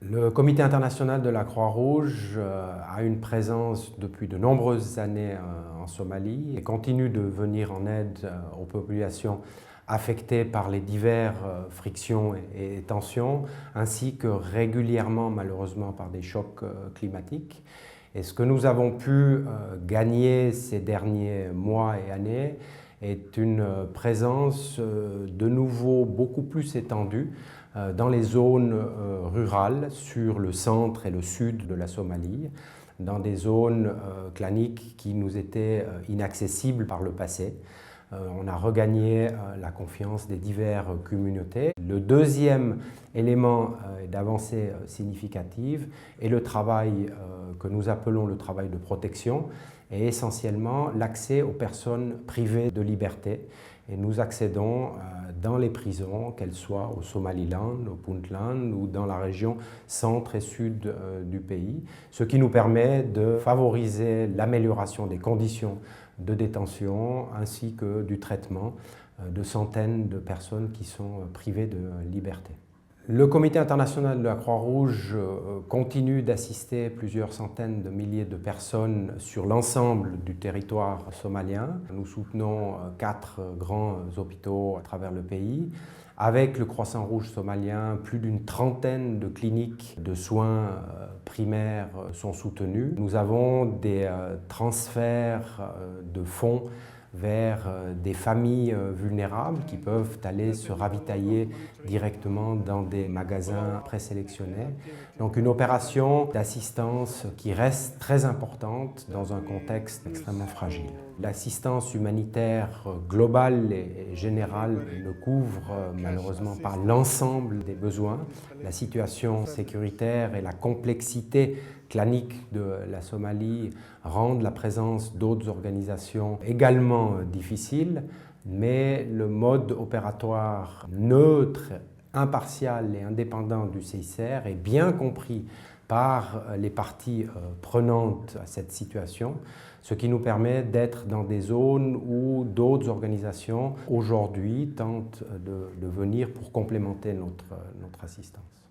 Le Comité international de la Croix-Rouge a une présence depuis de nombreuses années en Somalie et continue de venir en aide aux populations affectées par les diverses frictions et tensions, ainsi que régulièrement, malheureusement, par des chocs climatiques. Et ce que nous avons pu gagner ces derniers mois et années est une présence de nouveau beaucoup plus étendue dans les zones rurales, sur le centre et le sud de la Somalie, dans des zones claniques qui nous étaient inaccessibles par le passé. On a regagné la confiance des diverses communautés. Le deuxième élément d'avancée significative est le travail que nous appelons le travail de protection, et essentiellement l'accès aux personnes privées de liberté. Et nous accédons dans les prisons, qu'elles soient au Somaliland, au Puntland ou dans la région centre et sud du pays, ce qui nous permet de favoriser l'amélioration des conditions de détention ainsi que du traitement de centaines de personnes qui sont privées de liberté. Le Comité international de la Croix-Rouge continue d'assister plusieurs centaines de milliers de personnes sur l'ensemble du territoire somalien. Nous soutenons 4 grands hôpitaux à travers le pays. Avec le Croissant Rouge somalien, plus d'une trentaine de cliniques de soins primaires sont soutenues. Nous avons des transferts de fonds vers des familles vulnérables qui peuvent aller se ravitailler directement dans des magasins présélectionnés. Donc une opération d'assistance qui reste très importante dans un contexte extrêmement fragile. L'assistance humanitaire globale et générale ne couvre malheureusement pas l'ensemble des besoins. La situation sécuritaire et la complexité clanique de la Somalie rendent la présence d'autres organisations également difficile, mais le mode opératoire neutre, impartial et indépendant du CICR est bien compris par les parties prenantes à cette situation, ce qui nous permet d'être dans des zones où d'autres organisations aujourd'hui tentent de venir pour complémenter notre assistance.